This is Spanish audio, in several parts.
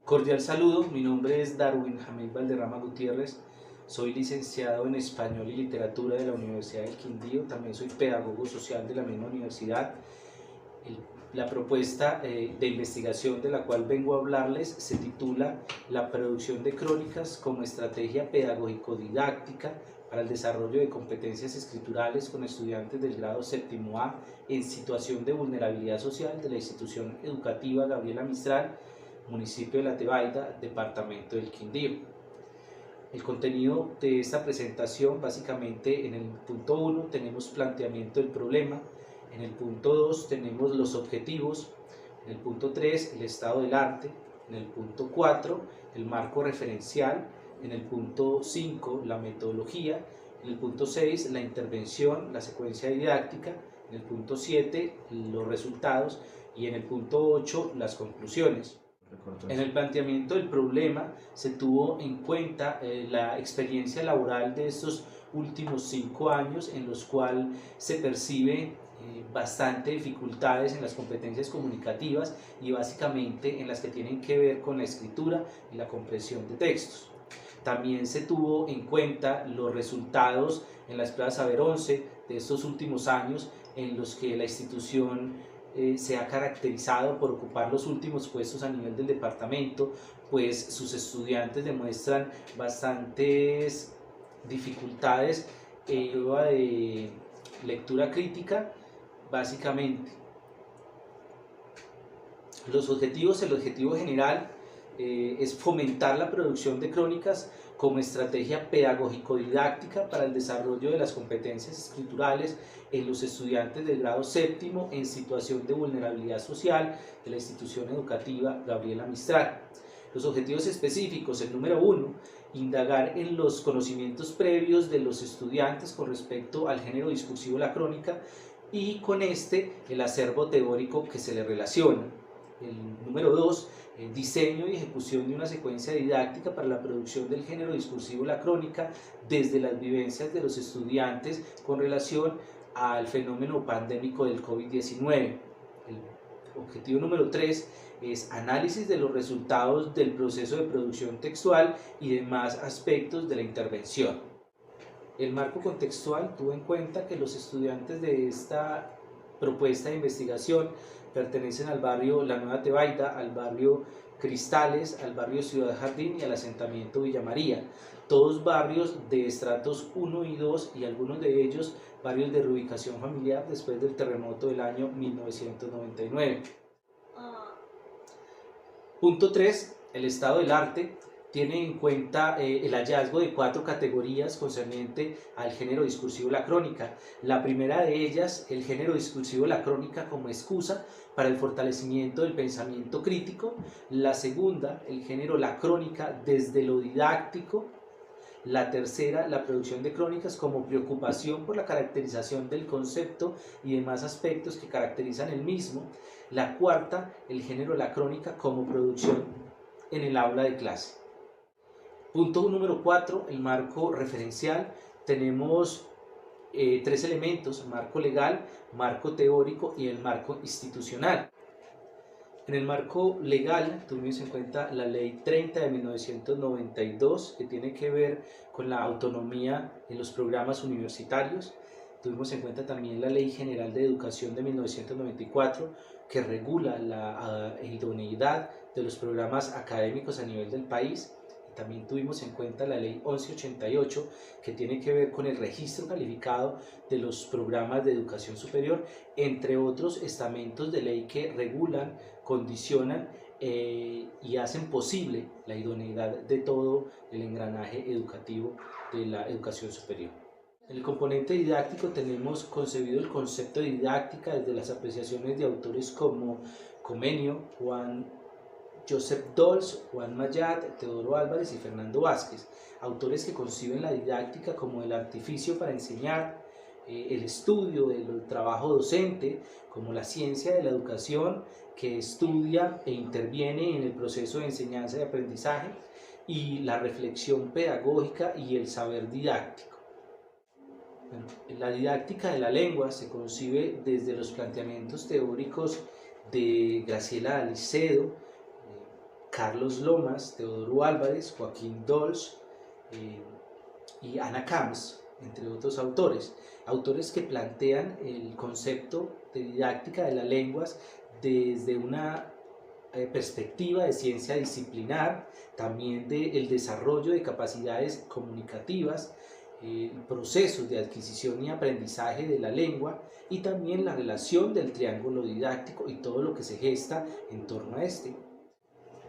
Cordial saludo, mi nombre es Darwin Jamil Valderrama Gutiérrez, soy licenciado en Español y Literatura de la Universidad del Quindío, también soy pedagogo social de la misma universidad. La propuesta de investigación de la cual vengo a hablarles se titula La producción de crónicas como estrategia pedagógico-didáctica para el desarrollo de competencias escriturales con estudiantes del grado séptimo A en situación de vulnerabilidad social de la institución educativa Gabriela Mistral, municipio de La Tebaida, departamento del Quindío. El contenido de esta presentación, básicamente en el punto 1 tenemos planteamiento del problema, en el punto 2 tenemos los objetivos, en el punto 3 el estado del arte, en el punto 4 el marco referencial, en el punto 5 la metodología, en el punto 6 la intervención, la secuencia didáctica, en el punto 7 los resultados y en el punto 8 las conclusiones. En el planteamiento del problema se tuvo en cuenta la experiencia laboral de estos últimos 5 años en los cuales se percibe bastante dificultades en las competencias comunicativas y básicamente en las que tienen que ver con la escritura y la comprensión de textos. También se tuvo en cuenta los resultados en las pruebas Saber 11 de estos últimos años en los que la institución se ha caracterizado por ocupar los últimos puestos a nivel del departamento, pues sus estudiantes demuestran bastantes dificultades en prueba de lectura crítica, básicamente. Los objetivos, el objetivo general es fomentar la producción de crónicas como estrategia pedagógico-didáctica para el desarrollo de las competencias escriturales en los estudiantes del grado séptimo en situación de vulnerabilidad social de la institución educativa Gabriela Mistral. Los objetivos específicos, el número 1, indagar en los conocimientos previos de los estudiantes con respecto al género discursivo de la crónica y con el acervo teórico que se le relaciona. El número 2, diseño y ejecución de una secuencia didáctica para la producción del género discursivo la crónica desde las vivencias de los estudiantes con relación al fenómeno pandémico del COVID-19. El objetivo número 3 es análisis de los resultados del proceso de producción textual y demás aspectos de la intervención. El marco contextual tuvo en cuenta que los estudiantes de esta propuesta de investigación pertenecen al barrio La Nueva Tebaida, al barrio Cristales, al barrio Ciudad Jardín y al asentamiento Villa María, todos barrios de estratos 1 y 2 y algunos de ellos barrios de reubicación familiar después del terremoto del año 1999. Punto 3. El estado del arte tiene en cuenta el hallazgo de 4 categorías concerniente al género discursivo la crónica. La primera de ellas, el género discursivo la crónica como excusa para el fortalecimiento del pensamiento crítico. La segunda, el género la crónica desde lo didáctico. La tercera, la producción de crónicas como preocupación por la caracterización del concepto y demás aspectos que caracterizan el mismo. La cuarta, el género la crónica como producción en el aula de clase. Punto número 4, el marco referencial. Tenemos 3 elementos: marco legal, marco teórico y el marco institucional. En el marco legal tuvimos en cuenta la Ley 30 de 1992, que tiene que ver con la autonomía en los programas universitarios. Tuvimos en cuenta también la Ley General de Educación de 1994, que regula la idoneidad de los programas académicos a nivel del país. También tuvimos en cuenta la Ley 1188, que tiene que ver con el registro calificado de los programas de educación superior, entre otros estamentos de ley que regulan, condicionan y hacen posible la idoneidad de todo el engranaje educativo de la educación superior. En el componente didáctico tenemos concebido el concepto de didáctica desde las apreciaciones de autores como Comenio, Joseph Dols, Juan Mayat, Teodoro Álvarez y Fernando Vázquez, autores que conciben la didáctica como el artificio para enseñar, el estudio del trabajo docente, como la ciencia de la educación que estudia e interviene en el proceso de enseñanza y aprendizaje, y la reflexión pedagógica y el saber didáctico. Bueno, la didáctica de la lengua se concibe desde los planteamientos teóricos de Graciela Alicedo, Carlos Lomas, Teodoro Álvarez, Joaquín Dolch y Ana Camps, entre otros autores. Autores que plantean el concepto de didáctica de las lenguas desde una perspectiva de ciencia disciplinar, también del desarrollo de capacidades comunicativas, procesos de adquisición y aprendizaje de la lengua y también la relación del triángulo didáctico y todo lo que se gesta en torno a este.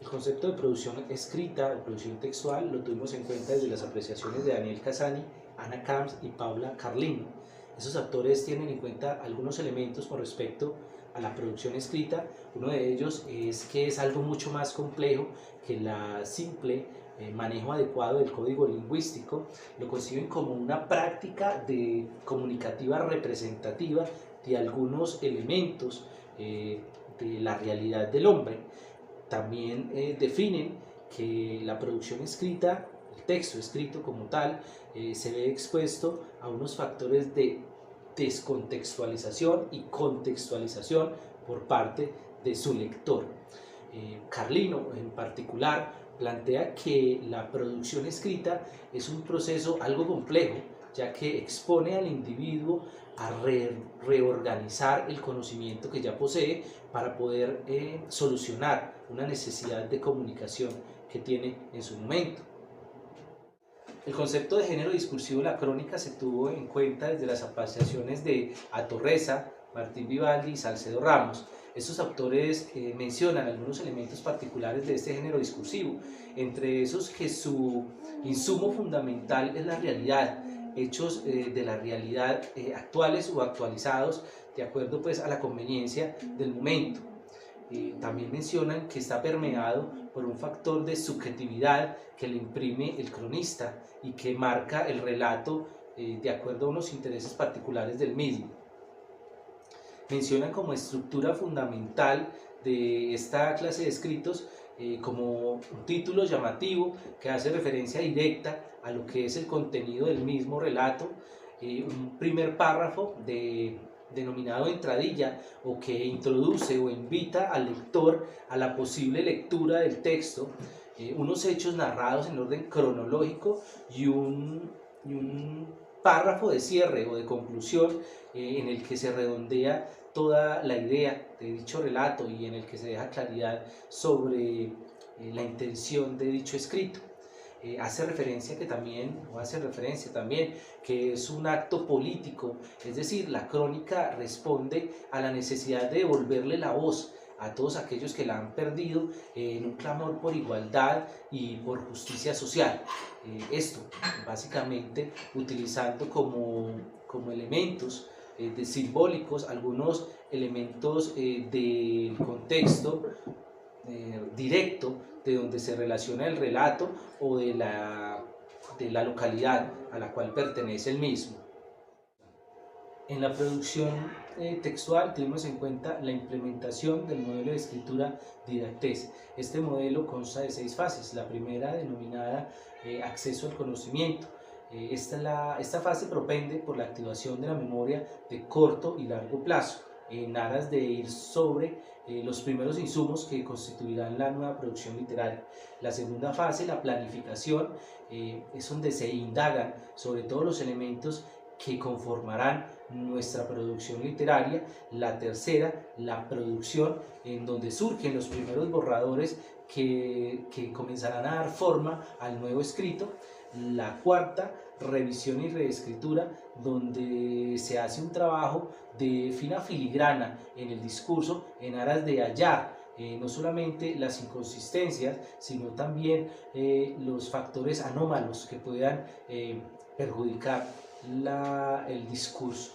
El concepto de producción escrita, de producción textual, lo tuvimos en cuenta desde las apreciaciones de Daniel Casani, Ana Camps y Paula Carlino. Esos autores tienen en cuenta algunos elementos con respecto a la producción escrita. Uno de ellos es que es algo mucho más complejo que la simple manejo adecuado del código lingüístico. Lo conciben como una práctica comunicativa representativa de algunos elementos de la realidad del hombre. También definen que la producción escrita, el texto escrito como tal, se ve expuesto a unos factores de descontextualización y contextualización por parte de su lector. Carlino en particular plantea que la producción escrita es un proceso algo complejo, ya que expone al individuo a reorganizar el conocimiento que ya posee para poder solucionar una necesidad de comunicación que tiene en su momento. El concepto de género discursivo de la crónica se tuvo en cuenta desde las apreciaciones de Atorreza, Martín Vivaldi y Salcedo Ramos. Estos autores mencionan algunos elementos particulares de este género discursivo, entre esos que su insumo fundamental es la realidad, hechos de la realidad actuales o actualizados de acuerdo pues, a la conveniencia del momento. También mencionan que está permeado por un factor de subjetividad que le imprime el cronista y que marca el relato de acuerdo a unos intereses particulares del mismo. Mencionan como estructura fundamental de esta clase de escritos como un título llamativo que hace referencia directa a lo que es el contenido del mismo relato, un primer párrafo denominado entradilla o que introduce o invita al lector a la posible lectura del texto, unos hechos narrados en orden cronológico y un párrafo de cierre o de conclusión en el que se redondea toda la idea de dicho relato y en el que se deja claridad sobre la intención de dicho escrito. Hace referencia también que es un acto político, es decir, la crónica responde a la necesidad de devolverle la voz a todos aquellos que la han perdido en un clamor por igualdad y por justicia social. Esto básicamente utilizando como elementos simbólicos algunos elementos del contexto directo de donde se relaciona el relato o de la localidad a la cual pertenece el mismo. En la producción textual tuvimos en cuenta la implementación del modelo de escritura Didactés. Este modelo consta de 6 fases. La primera, denominada acceso al conocimiento. Esta fase propende por la activación de la memoria de corto y largo plazo, en aras de ir sobre los primeros insumos que constituirán la nueva producción literaria. La segunda fase, la planificación, es donde se indagan sobre todos los elementos que conformarán nuestra producción literaria. La tercera, la producción, en donde surgen los primeros borradores que comenzarán a dar forma al nuevo escrito. La cuarta, revisión y reescritura, donde se hace un trabajo de fina filigrana en el discurso en aras de hallar no solamente las inconsistencias, sino también los factores anómalos que puedan perjudicar el discurso.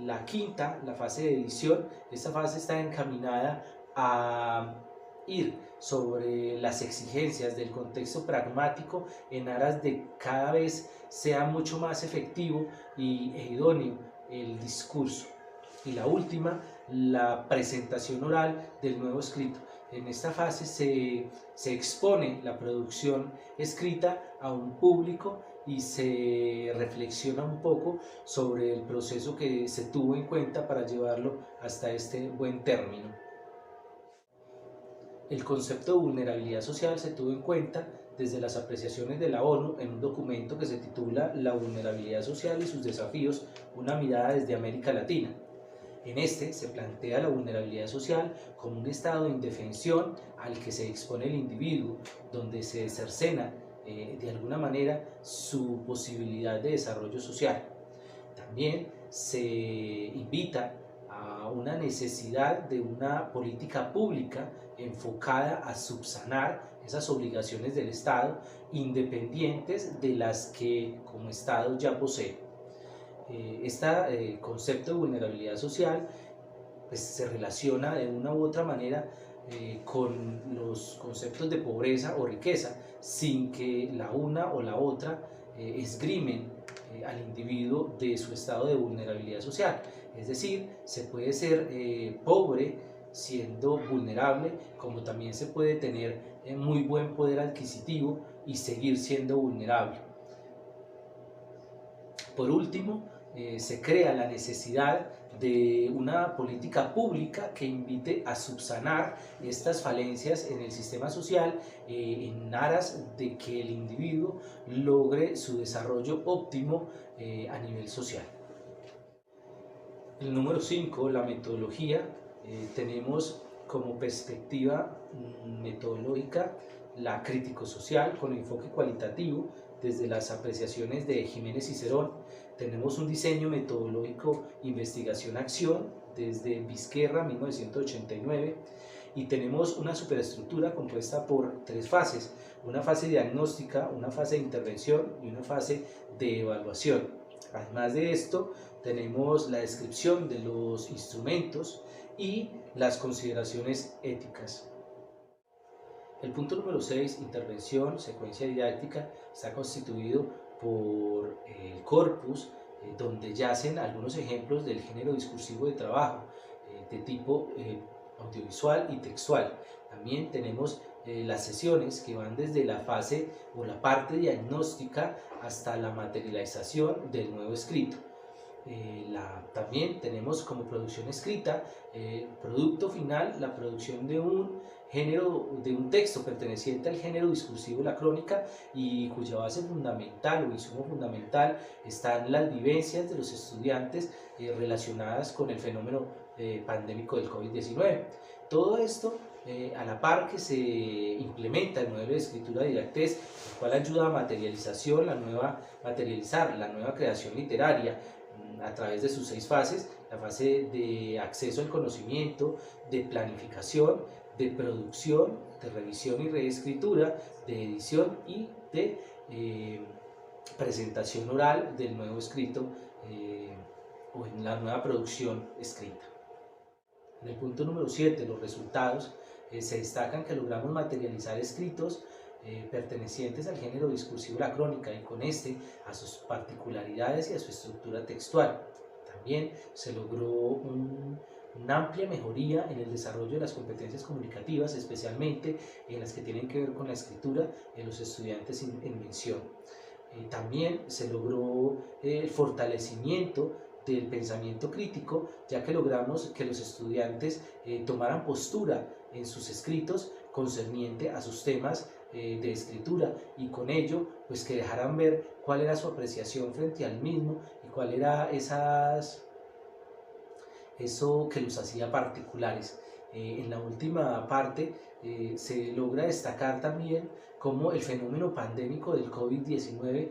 La quinta, la fase de edición, esta fase está encaminada a ir sobre las exigencias del contexto pragmático en aras de cada vez sea mucho más efectivo y idóneo el discurso. Y la última, la presentación oral del nuevo escrito. En esta fase se expone la producción escrita a un público y se reflexiona un poco sobre el proceso que se tuvo en cuenta para llevarlo hasta este buen término. El concepto de vulnerabilidad social se tuvo en cuenta desde las apreciaciones de la ONU en un documento que se titula La vulnerabilidad social y sus desafíos, una mirada desde América Latina. En este se plantea la vulnerabilidad social como un estado de indefensión al que se expone el individuo, donde se cercena de alguna manera su posibilidad de desarrollo social. También se invita a una necesidad de una política pública enfocada a subsanar esas obligaciones del Estado independientes de las que como Estado ya posee. Este concepto de vulnerabilidad social pues, se relaciona de una u otra manera con los conceptos de pobreza o riqueza, sin que la una o la otra esgrimen al individuo de su estado de vulnerabilidad social. Es decir, se puede ser pobre siendo vulnerable, como también se puede tener muy buen poder adquisitivo y seguir siendo vulnerable. Por último, se crea la necesidad de una política pública que invite a subsanar estas falencias en el sistema social en aras de que el individuo logre su desarrollo óptimo a nivel social. El número 5, la metodología, tenemos como perspectiva metodológica la crítico-social con enfoque cualitativo desde las apreciaciones de Jiménez y Cerón. Tenemos un diseño metodológico investigación-acción desde Vizquerra 1989 y tenemos una superestructura compuesta por 3 fases, una fase diagnóstica, una fase de intervención y una fase de evaluación. Además de esto, tenemos la descripción de los instrumentos y las consideraciones éticas. El punto número 6, intervención, secuencia didáctica, está constituido por el corpus, donde yacen algunos ejemplos del género discursivo de trabajo, de tipo audiovisual y textual. También tenemos las sesiones que van desde la fase o la parte diagnóstica hasta la materialización del nuevo escrito. También tenemos como producción escrita, producto final, la producción de un texto perteneciente al género discursivo de la crónica y cuya base fundamental o insumo fundamental están las vivencias de los estudiantes relacionadas con el fenómeno pandémico del COVID-19. Todo esto a la par que se implementa el modelo de escritura didactés, el cual ayuda a materializar la nueva creación literaria a través de sus 6 fases: la fase de acceso al conocimiento, de planificación, de producción, de revisión y reescritura, de edición y de presentación oral del nuevo escrito o en la nueva producción escrita. En el punto número 7, los resultados, se destacan que logramos materializar escritos pertenecientes al género discursivo de la crónica y con a sus particularidades y a su estructura textual. También se logró una amplia mejoría en el desarrollo de las competencias comunicativas, especialmente en las que tienen que ver con la escritura en los estudiantes en mención. También se logró el fortalecimiento del pensamiento crítico, ya que logramos que los estudiantes tomaran postura en sus escritos concerniente a sus temas de escritura y con ello pues que dejaran ver cuál era su apreciación frente al mismo y cuál era eso que los hacía particulares. En la última parte se logra destacar también cómo el fenómeno pandémico del COVID-19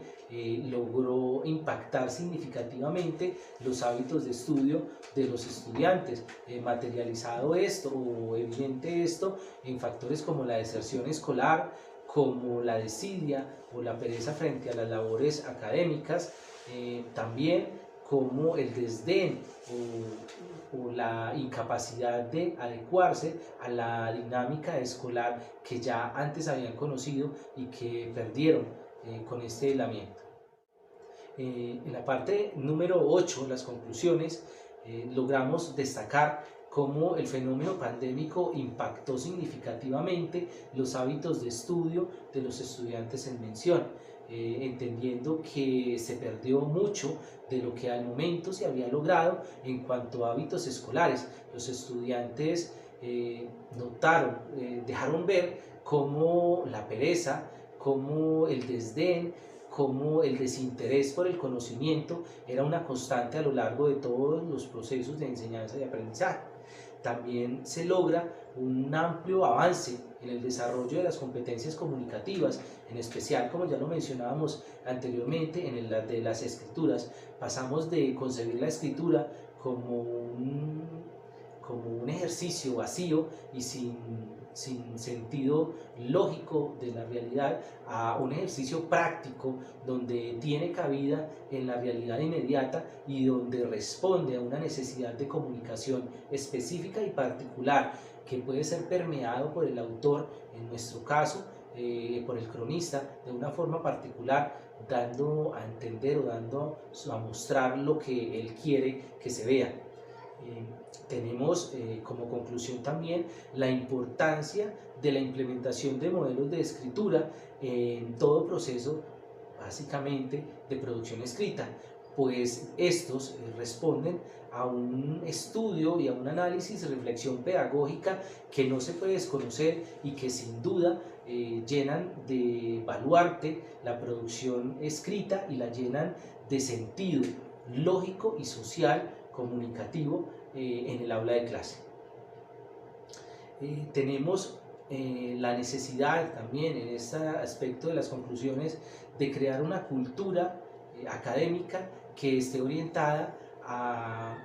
logró impactar significativamente los hábitos de estudio de los estudiantes, materializado esto o evidente esto en factores como la deserción escolar, como la desidia o la pereza frente a las labores académicas, también como el desdén o la incapacidad de adecuarse a la dinámica escolar que ya antes habían conocido y que perdieron con este aislamiento. En la parte número 8, las conclusiones, logramos destacar cómo el fenómeno pandémico impactó significativamente los hábitos de estudio de los estudiantes en mención, entendiendo que se perdió mucho de lo que al momento se había logrado en cuanto a hábitos escolares. Los estudiantes notaron, dejaron ver cómo la pereza, cómo el desdén, cómo el desinterés por el conocimiento era una constante a lo largo de todos los procesos de enseñanza y aprendizaje. También se logra un amplio avance en el desarrollo de las competencias comunicativas, en especial, como ya lo mencionábamos anteriormente, en el de las escrituras. Pasamos de concebir la escritura como un ejercicio vacío y sin sentido lógico de la realidad, a un ejercicio práctico donde tiene cabida en la realidad inmediata y donde responde a una necesidad de comunicación específica y particular que puede ser permeado por el autor, en nuestro caso, por el cronista, de una forma particular, dando a entender o dando a mostrar lo que él quiere que se vea. Tenemos como conclusión también la importancia de la implementación de modelos de escritura en todo proceso, básicamente, de producción escrita, pues estos responden a un estudio y a un análisis, reflexión pedagógica que no se puede desconocer y que sin duda llenan de baluarte la producción escrita y la llenan de sentido lógico y social comunicativo en el aula de clase. Tenemos la necesidad también en este aspecto de las conclusiones de crear una cultura académica que esté orientada a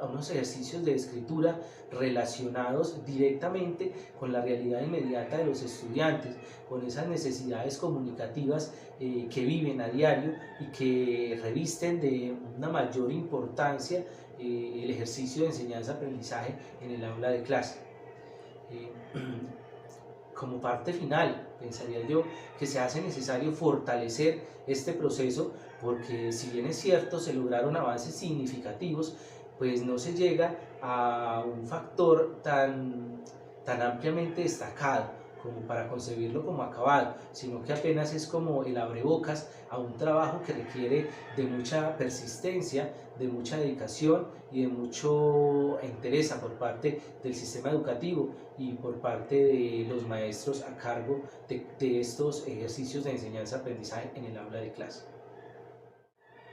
unos ejercicios de escritura relacionados directamente con la realidad inmediata de los estudiantes, con esas necesidades comunicativas que viven a diario y que revisten de una mayor importancia el ejercicio de enseñanza-aprendizaje en el aula de clase. Como parte final, pensaría yo que se hace necesario fortalecer este proceso, porque si bien es cierto se lograron avances significativos, pues no se llega a un factor tan ampliamente destacado como para concebirlo como acabado, sino que apenas es como el abrebocas a un trabajo que requiere de mucha persistencia, de mucha dedicación y de mucho entereza por parte del sistema educativo y por parte de los maestros a cargo de estos ejercicios de enseñanza-aprendizaje en el aula de clase.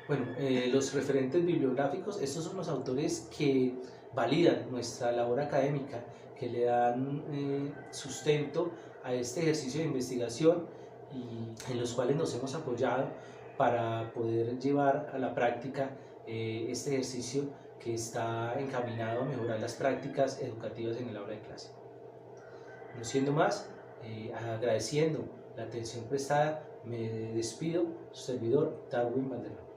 Bueno, los referentes bibliográficos, estos son los autores que validan nuestra labor académica, que le dan sustento a este ejercicio de investigación y en los cuales nos hemos apoyado para poder llevar a la práctica este ejercicio que está encaminado a mejorar las prácticas educativas en el aula de clase. No siendo más, agradeciendo la atención prestada, me despido, su servidor Darwin Valderrama.